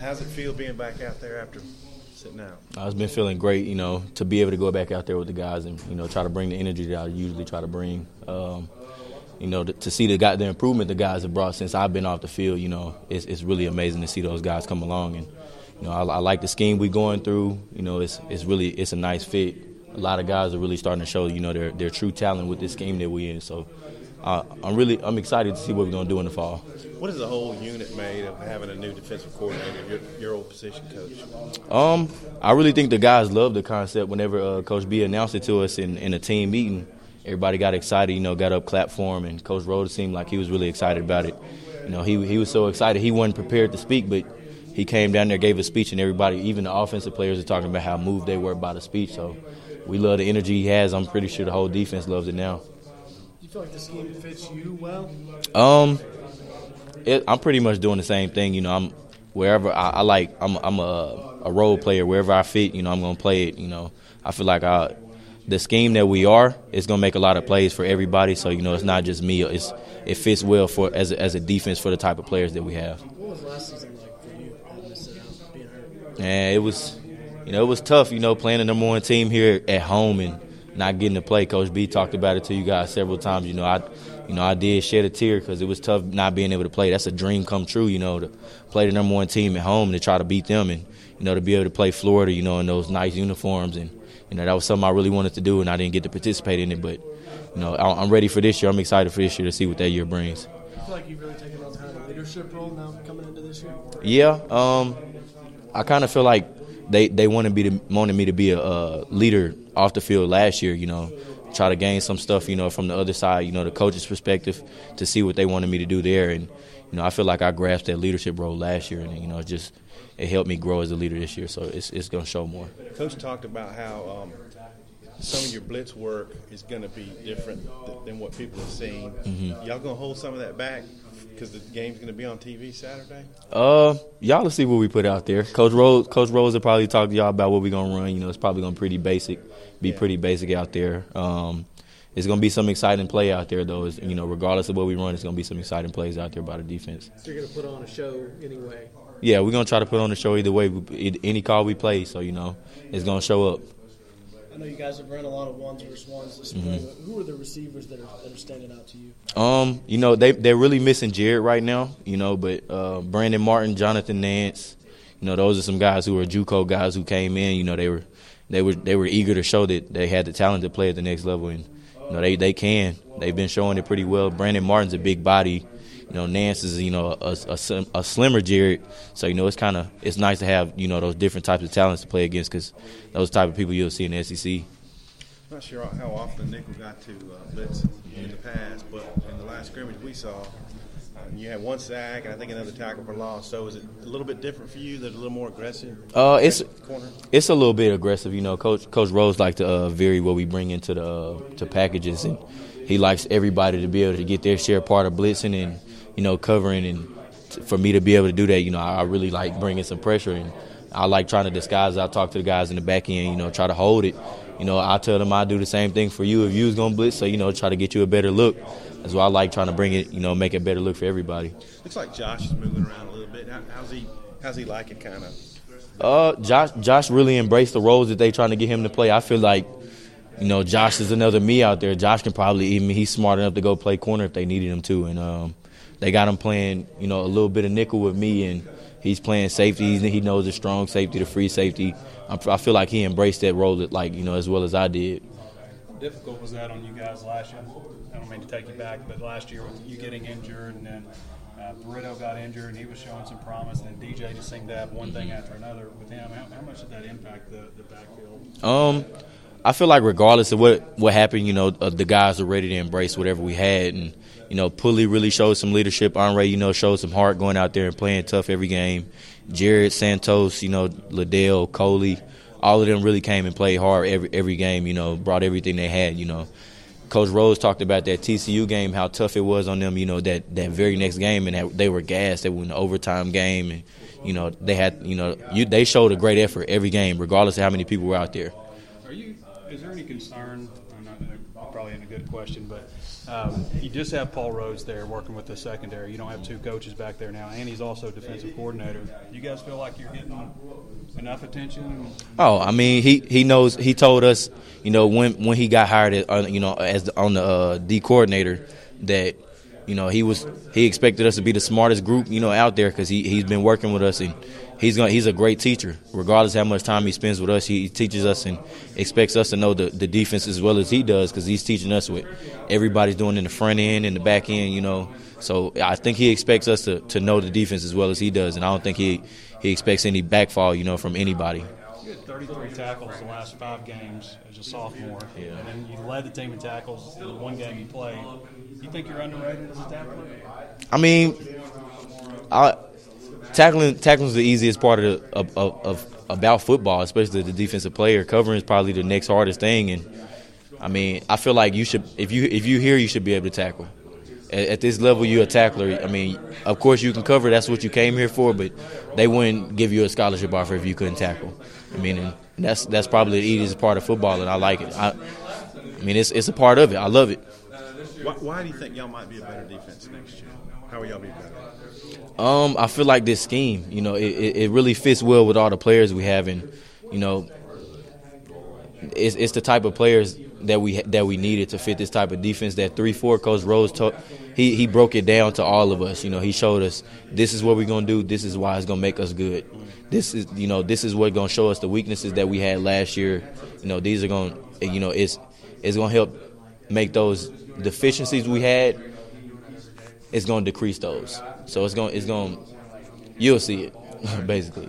How's it feel being back out there after sitting out? It's been feeling great, to be able to go back out there with the guys and, try to bring the energy that I usually try to bring. To see the improvement the guys have brought since I've been off the field, it's really amazing to see those guys come along. And, I like the scheme we're going through. It's a nice fit. A lot of guys are really starting to show, their true talent with this scheme that we're in. So I'm excited to see what we're going to do in the fall. What is the whole unit made of having a new defensive coordinator, your old position coach? I really think the guys love the concept. Whenever Coach B announced it to us in a team meeting, everybody got excited, got up, clapped for him, and Coach Rhodes seemed like he was really excited about it. He was so excited. He wasn't prepared to speak, but he came down there, gave a speech, and everybody, even the offensive players, are talking about how moved they were by the speech. So we love the energy he has. I'm pretty sure the whole defense loves it now. Do you feel like the scheme fits you well? I'm pretty much doing the same thing. I'm wherever I'm a role player. Wherever I fit, I'm going to play it. I feel like the scheme that we are is going to make a lot of plays for everybody. So, it's not just me. It fits well for as a defense for the type of players that we have. What was last season like for you, having to sit out, being hurt? And it was tough, playing the number one team here at home and not getting to play. Coach B talked about it to you guys several times. I did shed a tear because it was tough not being able to play. That's a dream come true, to play the number one team at home and to try to beat them and, to be able to play Florida, in those nice uniforms. And, that was something I really wanted to do, and I didn't get to participate in it. But, I'm ready for this year. I'm excited for this year to see what that year brings. I feel like you've really taken on kind of a leadership role now coming into this year. Yeah, I kind of feel like they wanted me to be a leader off the field last year, try to gain some stuff, from the other side, the coach's perspective to see what they wanted me to do there. And, I feel like I grasped that leadership role last year, and, it helped me grow as a leader this year. So it's going to show more. Coach talked about how some of your blitz work is going to be different than what people have seen. Mm-hmm. Y'all going to hold some of that back because the game's going to be on TV Saturday? Y'all will see what we put out there. Coach Rose will probably talk to y'all about what we're going to run. It's probably going to be pretty basic out there. It's going to be some exciting play out there, though. Regardless of what we run, it's going to be some exciting plays out there by the defense. So you're going to put on a show anyway? Yeah, we're going to try to put on a show either way. Any call we play, so, it's going to show up. I know you guys have run a lot of ones versus ones this spring. Mm-hmm. Who are the receivers that are standing out to you? They're really missing Jared right now, but Brandon Martin, Jonathan Nance, those are some guys who are JUCO guys who came in. They were eager to show that they had the talent to play at the next level, and they can. They've been showing it pretty well. Brandon Martin's a big body. Nance is a slimmer Jared. So it's nice to have those different types of talents to play against because those type of people you'll see in the SEC. I'm not sure how often nickel got to blitz in the past, but in the last scrimmage we saw, you had one sack and I think another tackle for loss. So is it a little bit different for you? That a little more aggressive? It's a little bit aggressive. Coach Rose likes to vary what we bring into the packages, and he likes everybody to be able to get their share part of blitzing and covering. And for me to be able to do that, I really like bringing some pressure, and I like trying to disguise. I talk to the guys in the back end, try to hold it. I tell them I do the same thing for you if you was gonna blitz, so try to get you a better look. That's why I like trying to bring it, make a better look for everybody. Looks like Josh is moving around a little bit. How's he like it, kind of? Josh really embraced the roles that they trying to get him to play. I feel like, Josh is another me out there. Josh can probably he's smart enough to go play corner if they needed him to, and they got him playing, a little bit of nickel with me, and he's playing safety. He knows the strong safety, the free safety. I feel like he embraced that role, as well as I did. How difficult was that on you guys last year? I don't mean to take you back, but last year with you getting injured, and then Burrito got injured, and he was showing some promise, and then DJ just seemed to have one thing after another with him. How much did that impact the backfield? I feel like regardless of what happened, the guys are ready to embrace whatever we had, and Pulley really showed some leadership. Andre, showed some heart going out there and playing tough every game. Jared, Santos, Liddell, Coley, all of them really came and played hard every game. Brought everything they had. Coach Rose talked about that TCU game, how tough it was on them. That very next game, and they were gassed. They were in the overtime game, and they had they showed a great effort every game, regardless of how many people were out there. Is there any concern? probably isn't a good question, but you just have Paul Rhodes there working with the secondary. You don't have two coaches back there now, and he's also defensive coordinator. You guys feel like you're getting enough attention? Oh, I mean, he knows. He told us, when he got hired, on the D coordinator, that he expected us to be the smartest group out there, because he's been working with us, and he's a great teacher. Regardless of how much time he spends with us, he teaches us and expects us to know the defense as well as he does, because he's teaching us what everybody's doing in the front end and the back end. So I think he expects us to know the defense as well as he does, and I don't think he expects any backfall from anybody. You had 33 tackles the last 5 games as a sophomore, and then you led the team in tackles in the one game you played. You think you're underrated as a tackler? I mean, tackling is the easiest part about football, especially the defensive player. Covering is probably the next hardest thing, and I mean, I feel like you should, if you here, you should be able to tackle. At this level, you're a tackler. I mean, of course you can cover. That's what you came here for, but they wouldn't give you a scholarship offer if you couldn't tackle. I mean, and that's probably the easiest part of football, and I like it. I mean, it's a part of it. I love it. Why do you think y'all might be a better defense next year? How will y'all be better? I feel like this scheme, it really fits well with all the players we have, and it's the type of players that we needed to fit this type of defense. That 3-4 Coach Rose he broke it down to all of us. He showed us, this is what we're gonna do. This is why it's gonna make us good. This is what's gonna show us the weaknesses that we had last year. These are gonna it's gonna help make those deficiencies we had. It's gonna decrease those. So it's gonna you'll see it basically.